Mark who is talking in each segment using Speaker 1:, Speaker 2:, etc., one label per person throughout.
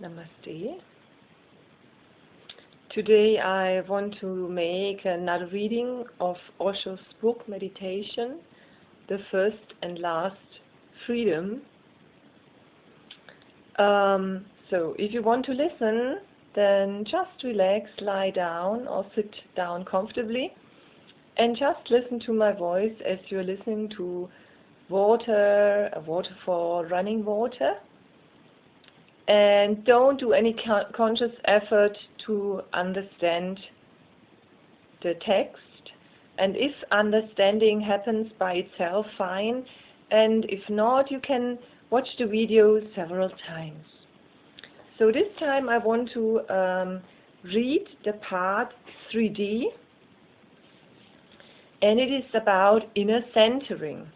Speaker 1: Namaste. Today I want to make another reading of Osho's book Meditation, The First and Last Freedom. So if you want to listen, then just relax, lie down or sit down comfortably and just listen to my voice as you're listening to water, a waterfall, running water. And don't do any conscious effort to understand the text. And if understanding happens by itself, fine. And if not, you can watch the video several times. So this time I want to read the part 3D. And it is about inner centering.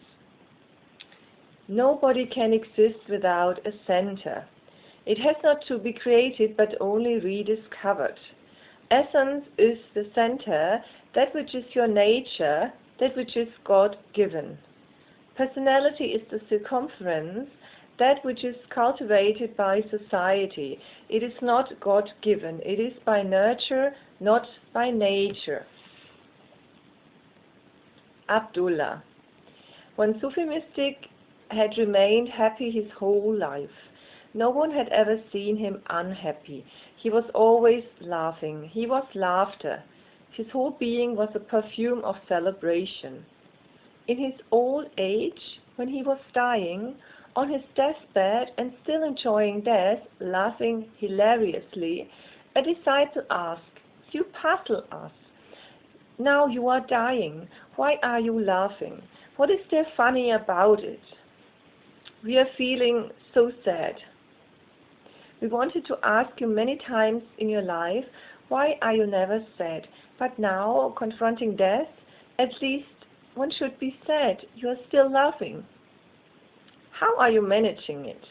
Speaker 1: Nobody can exist without a center. It has not to be created, but only rediscovered. Essence is the center, that which is your nature, that which is God-given. Personality is the circumference, that which is cultivated by society. It is not God-given. It is by nurture, not by nature. Abdullah. One Sufi mystic had remained happy his whole life. No one had ever seen him unhappy. He was always laughing. He was laughter. His whole being was a perfume of celebration. In his old age, when he was dying, on his deathbed and still enjoying death, laughing hilariously, a disciple asked, "You puzzle us. Now you are dying. Why are you laughing? What is there funny about it? We are feeling so sad." We wanted to ask you many times in your life, why are you never sad? But now, confronting death, at least one should be sad. You are still laughing. How are you managing it?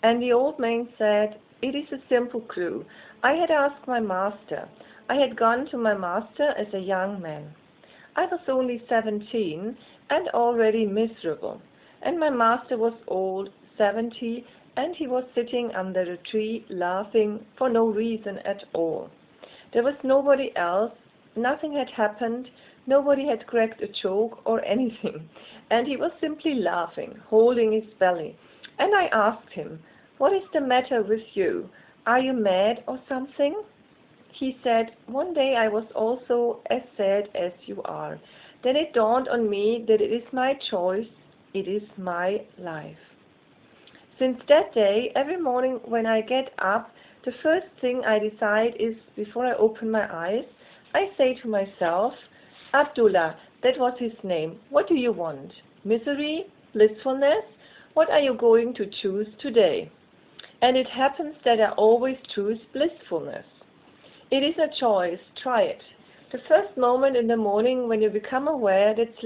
Speaker 1: And the old man said, "It is a simple clue. I had asked my master. I had gone to my master as a young man. I was only 17 and already miserable. And my master was old, 70, and he was sitting under a tree laughing for no reason at all. There was nobody else, nothing had happened, nobody had cracked a joke or anything, and he was simply laughing, holding his belly. And I asked him, 'What is the matter with you? Are you mad or something?' He said, 'One day I was also as sad as you are. Then it dawned on me that it is my choice, it is my life. Since that day, every morning when I get up, the first thing I decide is, before I open my eyes, I say to myself, Abdullah, that was his name, what do you want? Misery? Blissfulness? What are you going to choose today?' And it happens that I always choose blissfulness. It is a choice, try it. The first moment in the morning when you become aware that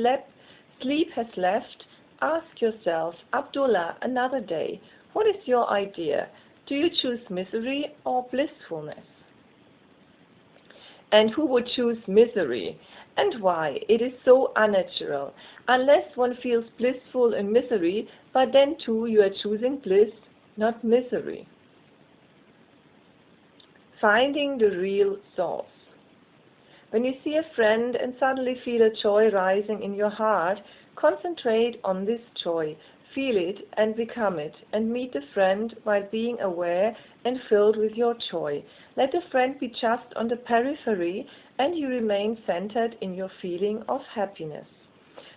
Speaker 1: sleep has left, ask yourself, Abdullah, another day, what is your idea? Do you choose misery or blissfulness? And who would choose misery? And why? It is so unnatural. Unless one feels blissful in misery, but then too you are choosing bliss, not misery. Finding the real source. When you see a friend and suddenly feel a joy rising in your heart, concentrate on this joy, feel it and become it, and meet the friend while being aware and filled with your joy. Let the friend be just on the periphery and you remain centered in your feeling of happiness.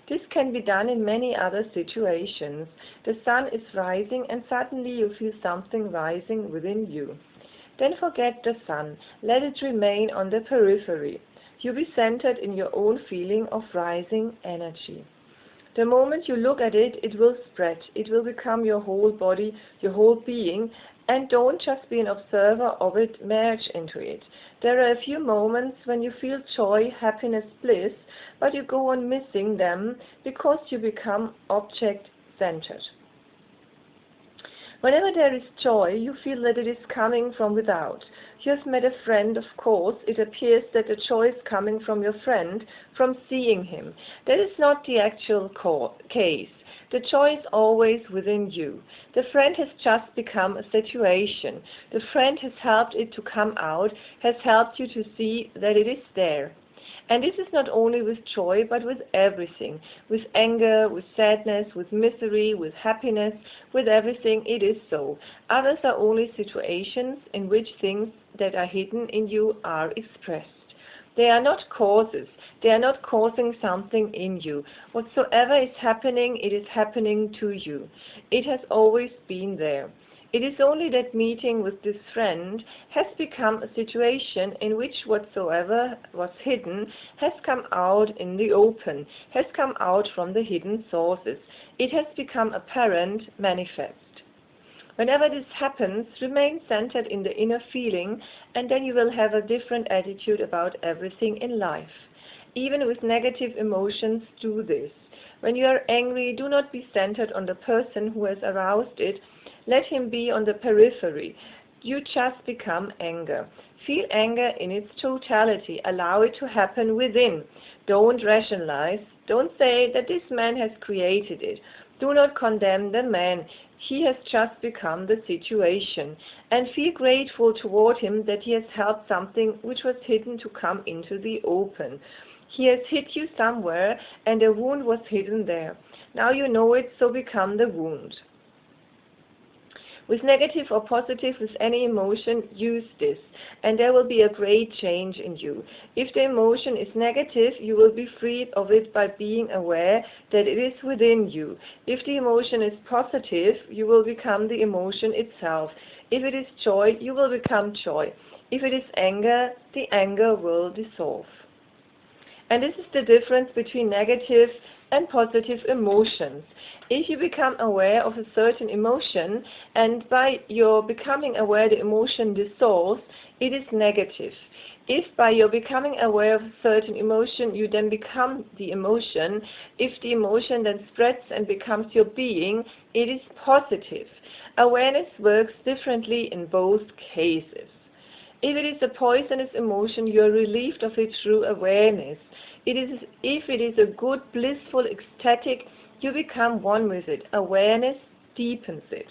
Speaker 1: This can be done in many other situations. The sun is rising and suddenly you feel something rising within you. Then forget the sun, let it remain on the periphery. You be centered in your own feeling of rising energy. The moment you look at it, it will spread. It will become your whole body, your whole being, and don't just be an observer of it, merge into it. There are a few moments when you feel joy, happiness, bliss, but you go on missing them because you become object-centered. Whenever there is joy, you feel that it is coming from without. You have met a friend, of course. It appears that the joy is coming from your friend, from seeing him. That is not the actual case. The joy is always within you. The friend has just become a situation. The friend has helped it to come out, has helped you to see that it is there. And this is not only with joy, but with everything. With anger, with sadness, with misery, with happiness, with everything, it is so. Others are only situations in which things that are hidden in you are expressed. They are not causes. They are not causing something in you. Whatsoever is happening, it is happening to you. It has always been there. It is only that meeting with this friend has become a situation in which whatsoever was hidden has come out in the open, has come out from the hidden sources. It has become apparent, manifest. Whenever this happens, remain centered in the inner feeling, and then you will have a different attitude about everything in life. Even with negative emotions, do this. When you are angry, do not be centered on the person who has aroused it. Let him be on the periphery. You just become anger. Feel anger in its totality. Allow it to happen within. Don't rationalize. Don't say that this man has created it. Do not condemn the man. He has just become the situation. And feel grateful toward him that he has helped something which was hidden to come into the open. He has hit you somewhere, and a wound was hidden there. Now you know it, so become the wound. With negative or positive, with any emotion, use this, and there will be a great change in you. If the emotion is negative, you will be freed of it by being aware that it is within you. If the emotion is positive, you will become the emotion itself. If it is joy, you will become joy. If it is anger, the anger will dissolve. And this is the difference between negative and positive emotions. If you become aware of a certain emotion, and by your becoming aware the emotion dissolves, it is negative. If by your becoming aware of a certain emotion you then become the emotion, if the emotion then spreads and becomes your being, it is positive. Awareness works differently in both cases. If it is a poisonous emotion, you are relieved of it through awareness. If it is a good, blissful, ecstatic, you become one with it. Awareness deepens it.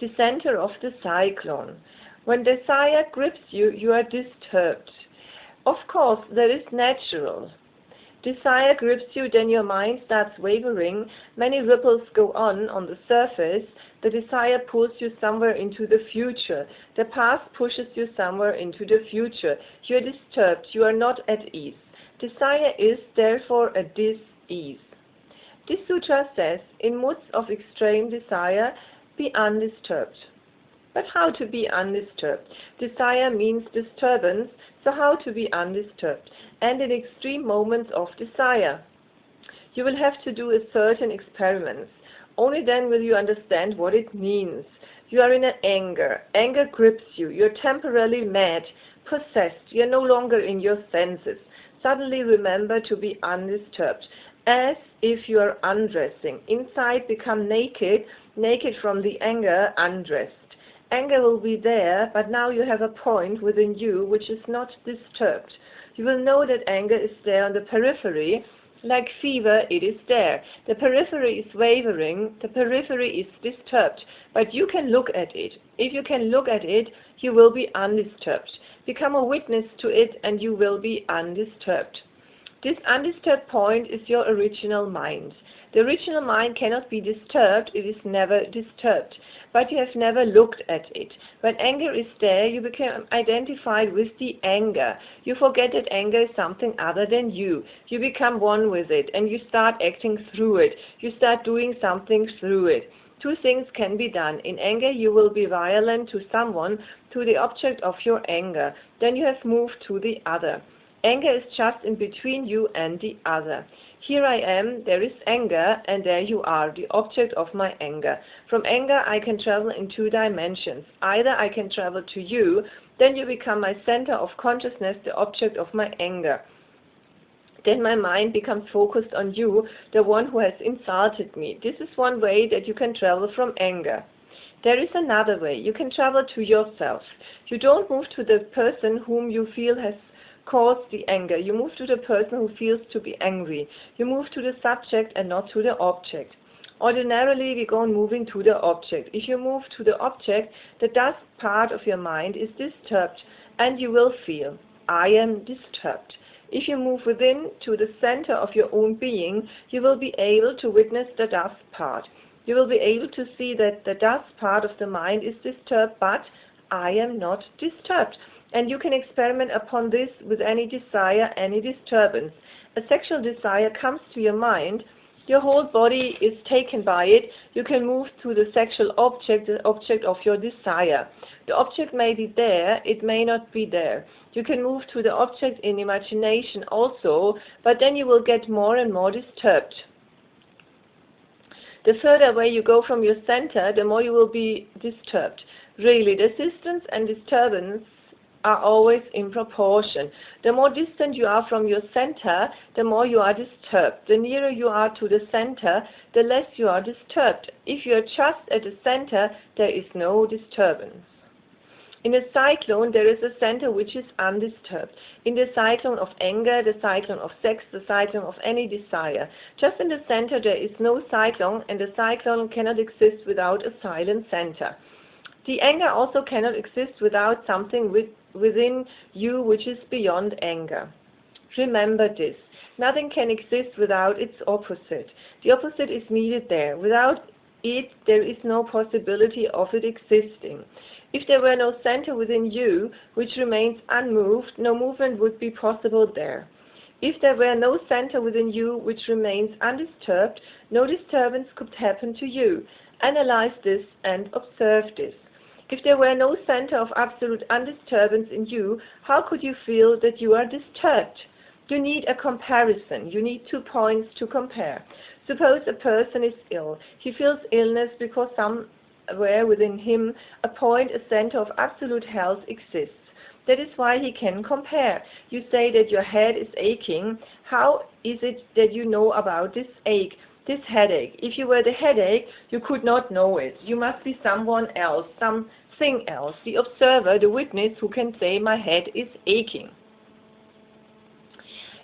Speaker 1: The center of the cyclone. When desire grips you, you are disturbed. Of course, that is natural. Desire grips you, then your mind starts wavering. Many ripples go on the surface. The desire pulls you somewhere into the future. The past pushes you somewhere into the future. You are disturbed. You are not at ease. Desire is, therefore, a dis-ease. This sutra says, in moods of extreme desire, be undisturbed. But how to be undisturbed? Desire means disturbance, so how to be undisturbed? And in extreme moments of desire, you will have to do a certain experiments. Only then will you understand what it means. You are in an anger. Anger grips you. You are temporarily mad, possessed. You are no longer in your senses. Suddenly remember to be undisturbed, as if you are undressing. Inside become naked, naked from the anger, undressed. Anger will be there, but now you have a point within you which is not disturbed. You will know that anger is there on the periphery. Like fever, it is there. The periphery is wavering, the periphery is disturbed, but you can look at it. If you can look at it, you will be undisturbed. Become a witness to it, and you will be undisturbed. This undisturbed point is your original mind. The original mind cannot be disturbed, it is never disturbed. But you have never looked at it. When anger is there, you become identified with the anger. You forget that anger is something other than you. You become one with it, and you start acting through it. You start doing something through it. Two things can be done. In anger, you will be violent to someone, to the object of your anger. Then you have moved to the other. Anger is just in between you and the other. Here I am, there is anger, and there you are, the object of my anger. From anger I can travel in two dimensions. Either I can travel to you, then you become my center of consciousness, the object of my anger. Then my mind becomes focused on you, the one who has insulted me. This is one way that you can travel from anger. There is another way. You can travel to yourself. You don't move to the person whom you feel has caused the anger. You move to the person who feels to be angry. You move to the subject and not to the object. Ordinarily, we go on moving to the object. If you move to the object, the dust part of your mind is disturbed, and you will feel, I am disturbed. If you move within to the center of your own being, you will be able to witness the dust part. You will be able to see that the dust part of the mind is disturbed, but I am not disturbed. And you can experiment upon this with any desire, any disturbance. A sexual desire comes to your mind, your whole body is taken by it. You can move to the sexual object, the object of your desire. The object may be there, it may not be there. You can move to the object in imagination also, but then you will get more and more disturbed. The further away you go from your center, the more you will be disturbed. Really, the distance and disturbance are always in proportion. The more distant you are from your center, the more you are disturbed. The nearer you are to the center, the less you are disturbed. If you are just at the center, there is no disturbance. In a cyclone, there is a center which is undisturbed. In the cyclone of anger, the cyclone of sex, the cyclone of any desire. Just in the center, there is no cyclone, and the cyclone cannot exist without a silent center. The anger also cannot exist without something within you which is beyond anger. Remember this. Nothing can exist without its opposite. The opposite is needed there. Without it, there is no possibility of it existing. If there were no center within you which remains unmoved, no movement would be possible there. If there were no center within you which remains undisturbed, no disturbance could happen to you. Analyze this and observe this. If there were no center of absolute undisturbance in you, how could you feel that you are disturbed? You need a comparison. You need 2 points to compare. Suppose a person is ill. He feels illness because somewhere within him a point, a center of absolute health exists. That is why he can compare. You say that your head is aching. How is it that you know about this ache? This headache. If you were the headache, you could not know it. You must be someone else, something else, the observer, the witness who can say my head is aching.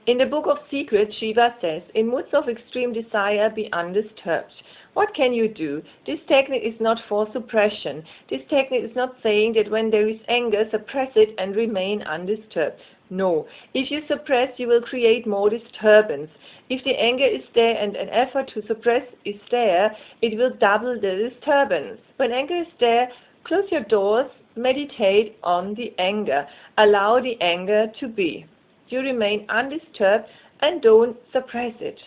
Speaker 1: In the Book of Secrets, Shiva says, in moods of extreme desire, be undisturbed. What can you do? This technique is not for suppression. This technique is not saying that when there is anger, suppress it and remain undisturbed. No. If you suppress, you will create more disturbance. If the anger is there and an effort to suppress is there, it will double the disturbance. When anger is there, close your doors, meditate on the anger. Allow the anger to be. You remain undisturbed and don't suppress it.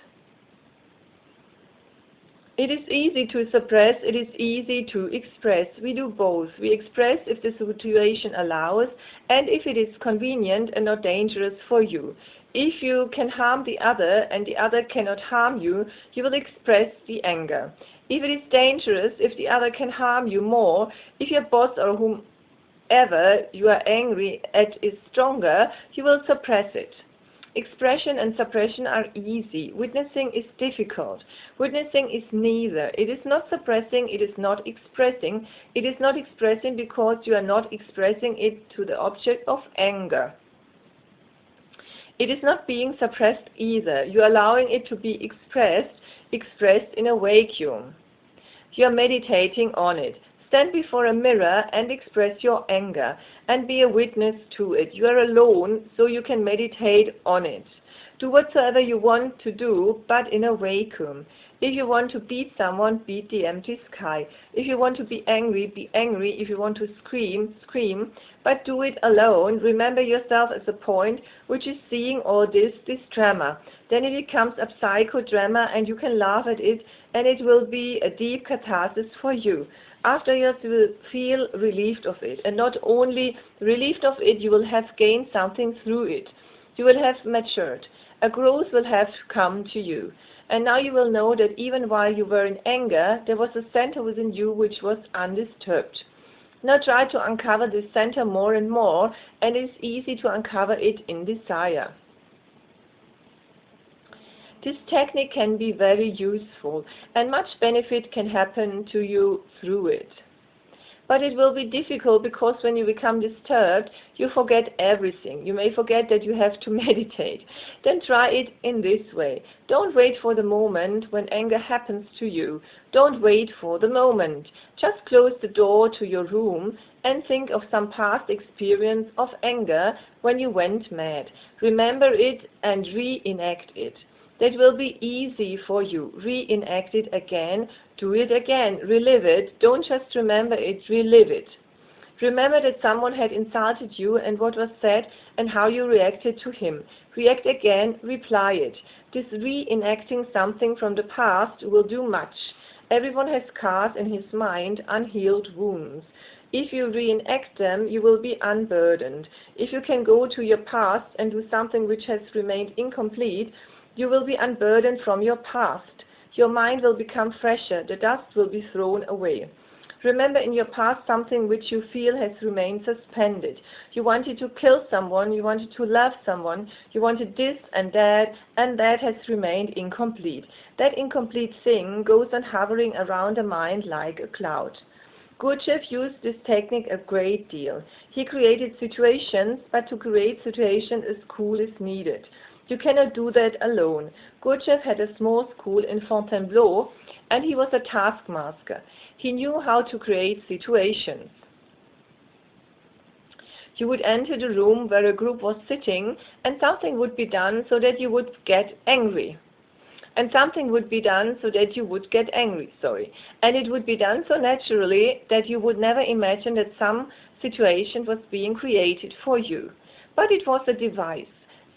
Speaker 1: It is easy to suppress, it is easy to express. We do both. We express if the situation allows and if it is convenient and not dangerous for you. If you can harm the other and the other cannot harm you, you will express the anger. If it is dangerous, if the other can harm you more, if your boss or whomever you are angry at is stronger, you will suppress it. Expression and suppression are easy. Witnessing is difficult. Witnessing is neither. It is not suppressing, it is not expressing. It is not expressing because you are not expressing it to the object of anger. It is not being suppressed either. You are allowing it to be expressed in a vacuum. You are meditating on it. Stand before a mirror and express your anger and be a witness to it. You are alone, so you can meditate on it. Do whatsoever you want to do, but in a vacuum. If you want to beat someone, beat the empty sky. If you want to be angry, be angry. If you want to scream, scream. But do it alone. Remember yourself as a point which is seeing all this drama. Then it becomes a psychodrama and you can laugh at it and it will be a deep catharsis for you. Afterwards you will feel relieved of it. And not only relieved of it, you will have gained something through it. You will have matured. A growth will have come to you. And now you will know that even while you were in anger, there was a center within you which was undisturbed. Now try to uncover this center more and more, and it is easy to uncover it in desire. This technique can be very useful, and much benefit can happen to you through it. But it will be difficult because when you become disturbed, you forget everything. You may forget that you have to meditate. Then try it in this way. Don't wait for the moment when anger happens to you. Don't wait for the moment. Just close the door to your room and think of some past experience of anger when you went mad. Remember it and reenact it. That will be easy for you. Reenact it again. Do it again. Relive it. Don't just remember it. Relive it. Remember that someone had insulted you and what was said and how you reacted to him. React again. Reply it. This reenacting something from the past will do much. Everyone has scars in his mind, unhealed wounds. If you reenact them, you will be unburdened. If you can go to your past and do something which has remained incomplete, you will be unburdened from your past. Your mind will become fresher. The dust will be thrown away. Remember in your past something which you feel has remained suspended. You wanted to kill someone, you wanted to love someone, you wanted this and that has remained incomplete. That incomplete thing goes on hovering around the mind like a cloud. Gurdjieff used this technique a great deal. He created situations, but to create situations a school is needed. You cannot do that alone. Gurdjieff had a small school in Fontainebleau, and he was a taskmaster. He knew how to create situations. You would enter the room where a group was sitting, and something would be done so that you would get angry. And something would be done so that you would get angry, And it would be done so naturally that you would never imagine that some situation was being created for you. But it was a device.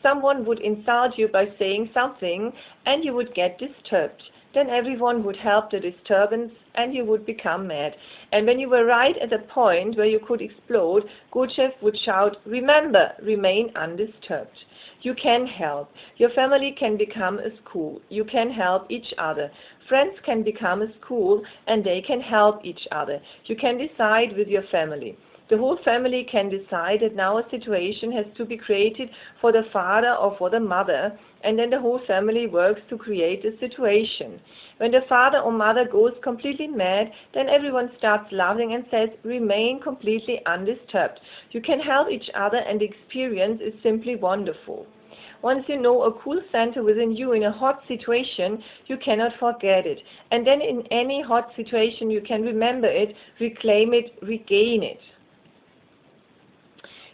Speaker 1: Someone would insult you by saying something and you would get disturbed. Then everyone would help the disturbance and you would become mad. And when you were right at a point where you could explode, Gurdjieff would shout, "Remember, remain undisturbed." You can help. Your family can become a school. You can help each other. Friends can become a school and they can help each other. You can decide with your family. The whole family can decide that now a situation has to be created for the father or for the mother, and then the whole family works to create a situation. When the father or mother goes completely mad, then everyone starts laughing and says, "Remain completely undisturbed." You can help each other and the experience is simply wonderful. Once you know a cool center within you in a hot situation, you cannot forget it. And then in any hot situation you can remember it, reclaim it, regain it.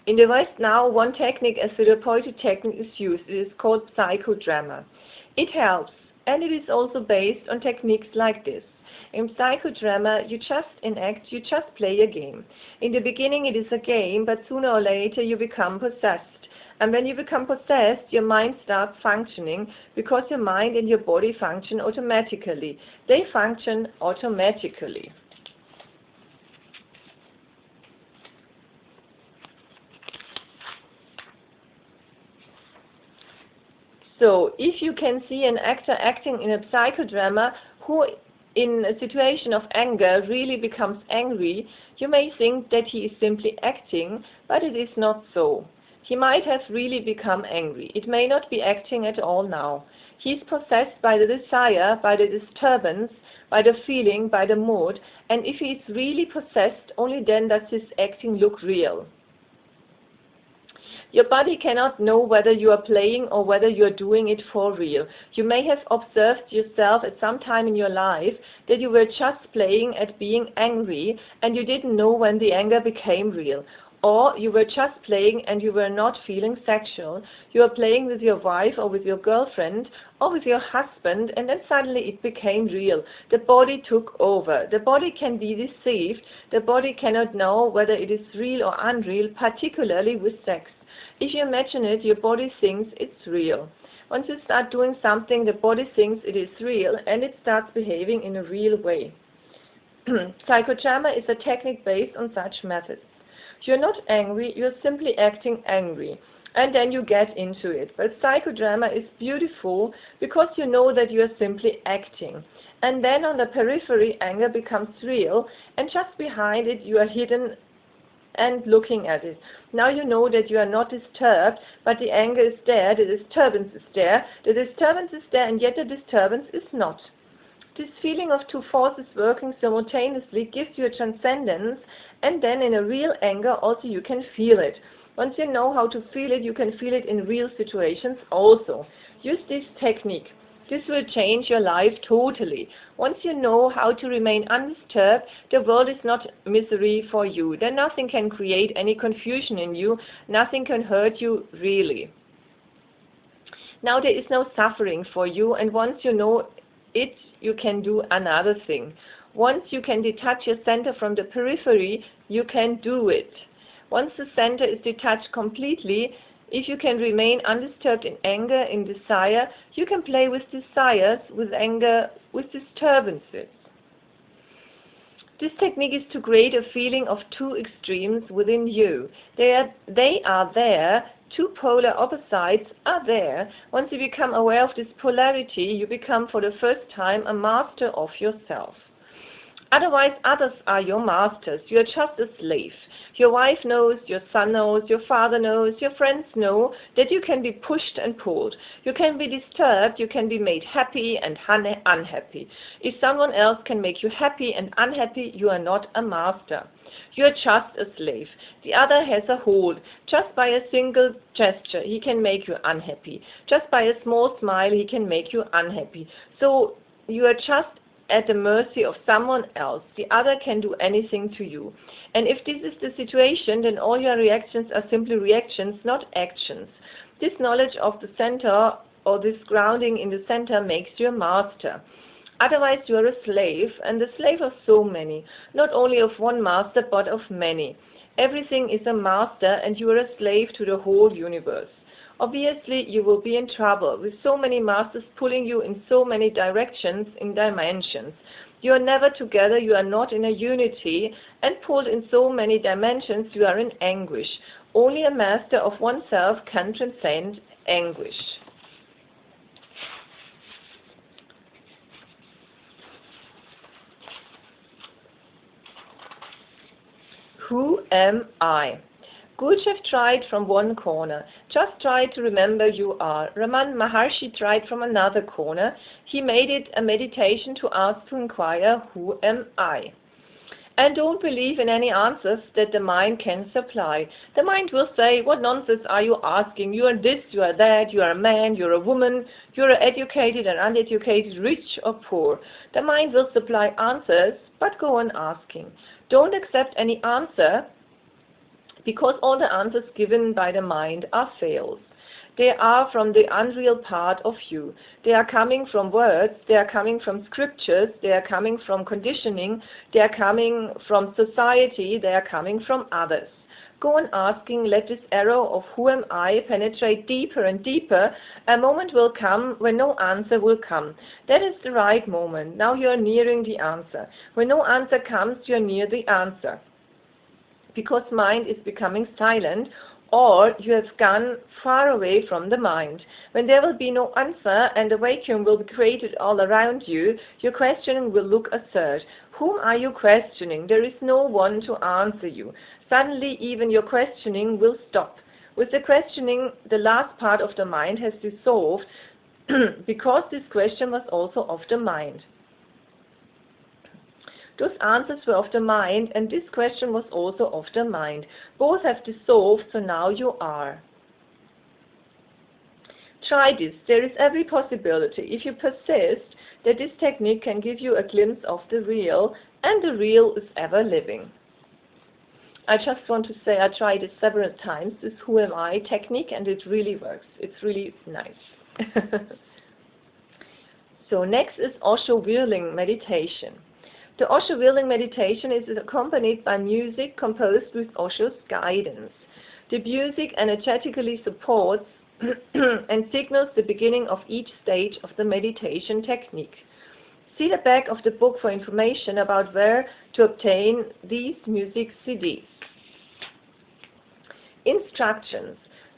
Speaker 1: In the West now, one technique, a therapeutic technique, is used. It is called psychodrama. It helps, and it is also based on techniques like this. In psychodrama, you just enact, you just play a game. In the beginning it is a game, but sooner or later you become possessed. And when you become possessed, your mind starts functioning because your mind and your body function automatically. They function automatically. So, if you can see an actor acting in a psychodrama who in a situation of anger really becomes angry, you may think that he is simply acting, but it is not so. He might have really become angry. It may not be acting at all now. He is possessed by the desire, by the disturbance, by the feeling, by the mood, and if he is really possessed, only then does his acting look real. Your body cannot know whether you are playing or whether you are doing it for real. You may have observed yourself at some time in your life that you were just playing at being angry and you didn't know when the anger became real. Or you were just playing and you were not feeling sexual. You were playing with your wife or with your girlfriend or with your husband, and then suddenly it became real. The body took over. The body can be deceived. The body cannot know whether it is real or unreal, particularly with sex. If you imagine it, your body thinks it's real. Once you start doing something, the body thinks it is real and it starts behaving in a real way. Psychodrama is a technique based on such methods. You're not angry, you're simply acting angry. And then you get into it. But psychodrama is beautiful because you know that you are simply acting. And then on the periphery, anger becomes real, and just behind it you are hidden and looking at it. Now you know that you are not disturbed, but the anger is there, the disturbance is there, and yet the disturbance is not. This feeling of two forces working simultaneously gives you a transcendence, and then in a real anger also you can feel it. Once you know how to feel it, you can feel it in real situations also. Use this technique. This will change your life totally. Once you know how to remain undisturbed, the world is not misery for you. Then nothing can create any confusion in you. Nothing can hurt you really. Now there is no suffering for you, and once you know it, you can do another thing. Once you can detach your center from the periphery, you can do it. Once the center is detached completely, if you can remain undisturbed in anger, in desire, you can play with desires, with anger, with disturbances. This technique is to create a feeling of two extremes within you. They are there, two polar opposites are there. Once you become aware of this polarity, you become for the first time a master of yourself. Otherwise, others are your masters. You are just a slave. Your wife knows, your son knows, your father knows, your friends know that you can be pushed and pulled. You can be disturbed, you can be made happy and unhappy. If someone else can make you happy and unhappy, you are not a master. You are just a slave. The other has a hold. Just by a single gesture, he can make you unhappy. Just by a small smile, he can make you unhappy. So you are just at the mercy of someone else. The other can do anything to you. And if this is the situation, then all your reactions are simply reactions, not actions. This knowledge of the center, or this grounding in the center, makes you a master. Otherwise you are a slave, and the slave of so many, not only of one master, but of many. Everything is a master, and you are a slave to the whole universe. Obviously, you will be in trouble with so many masters pulling you in so many directions, in dimensions. You are never together, you are not in a unity, and pulled in so many dimensions, you are in anguish. Only a master of oneself can transcend anguish. Who am I? Gurdjieff tried from one corner. Just try to remember you are. Raman Maharshi tried from another corner. He made it a meditation to ask, to inquire, who am I? And don't believe in any answers that the mind can supply. The mind will say, what nonsense are you asking? You are this, you are that, you are a man, you are a woman, you are educated and uneducated, rich or poor. The mind will supply answers, but go on asking. Don't accept any answer, because all the answers given by the mind are fails. They are from the unreal part of you. They are coming from words, they are coming from scriptures, they are coming from conditioning, they are coming from society, they are coming from others. Go on asking, let this arrow of who am I penetrate deeper and deeper. A moment will come when no answer will come. That is the right moment. Now you are nearing the answer. When no answer comes, you are near the answer. Because mind is becoming silent, or you have gone far away from the mind. When there will be no answer and a vacuum will be created all around you, your questioning will look absurd. Whom are you questioning? There is no one to answer you. Suddenly even your questioning will stop. With the questioning, the last part of the mind has dissolved, because this question was also of the mind. Those answers were of the mind, and this question was also of the mind. Both have dissolved, so now you are. Try this. There is every possibility, if you persist, that this technique can give you a glimpse of the real, and the real is ever living. I just want to say I tried it several times, this Who Am I technique, and it really works. It's really nice. So next is Osho Whirling meditation. The Osho Whirling meditation is accompanied by music composed with Osho's guidance. The music energetically supports and signals the beginning of each stage of the meditation technique. See the back of the book for information about where to obtain these music CDs. Instructions.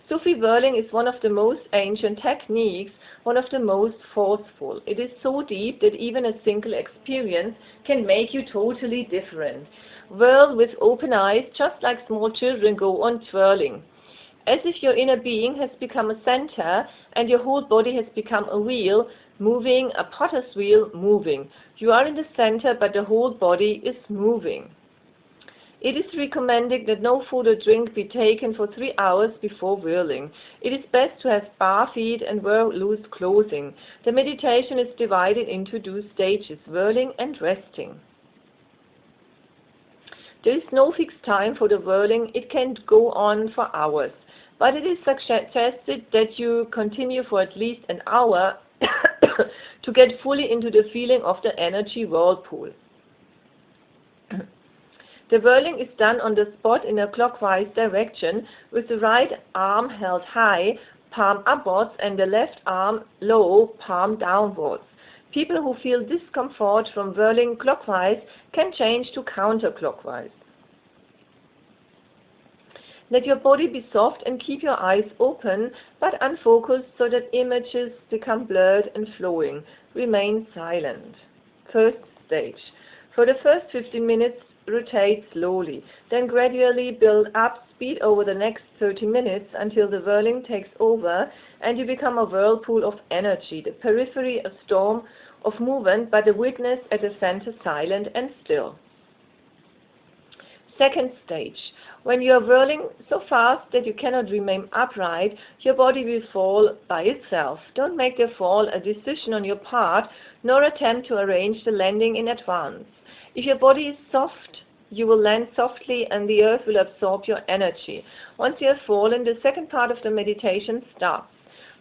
Speaker 1: Sufi whirling is one of the most ancient techniques, one of the most forceful. It is so deep that even a single experience can make you totally different. Whirl with open eyes, just like small children go on twirling. As if your inner being has become a center and your whole body has become a wheel, moving, a potter's wheel moving. You are in the center, but the whole body is moving. It is recommended that no food or drink be taken for 3 hours before whirling. It is best to have bare feet and wear loose clothing. The meditation is divided into 2 stages, whirling and resting. There is no fixed time for the whirling. It can go on for hours, but it is suggested that you continue for at least an hour to get fully into the feeling of the energy whirlpool. The whirling is done on the spot in a clockwise direction, with the right arm held high, palm upwards, and the left arm low, palm downwards. People who feel discomfort from whirling clockwise can change to counterclockwise. Let your body be soft and keep your eyes open but unfocused so that images become blurred and flowing. Remain silent. First stage. For the first 15 minutes, rotate slowly, then gradually build up speed over the next 30 minutes until the whirling takes over and you become a whirlpool of energy, the periphery a storm of movement, but the witness at the center silent and still. Second stage. When you are whirling so fast that you cannot remain upright, your body will fall by itself. Don't make the fall a decision on your part, nor attempt to arrange the landing in advance. If your body is soft, you will land softly and the earth will absorb your energy. Once you have fallen, the second part of the meditation starts.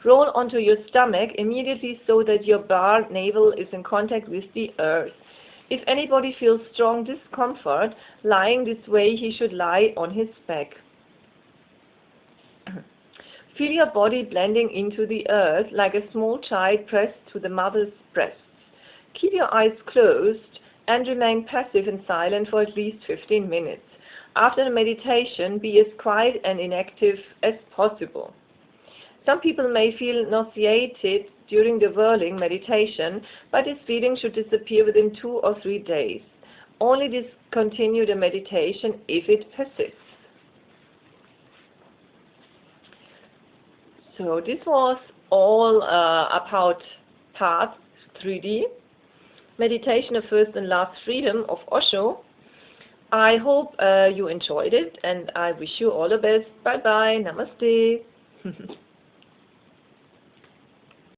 Speaker 1: Roll onto your stomach immediately so that your bare navel is in contact with the earth. If anybody feels strong discomfort lying this way, he should lie on his back. Feel your body blending into the earth like a small child pressed to the mother's breasts. Keep your eyes closed and remain passive and silent for at least 15 minutes. After the meditation, be as quiet and inactive as possible. Some people may feel nauseated during the whirling meditation, but this feeling should disappear within 2 or 3 days. Only discontinue the meditation if it persists. So this was all about part 3D. Meditation of First and Last Freedom of Osho. I hope you enjoyed it and I wish you all the best. Bye bye. Namaste.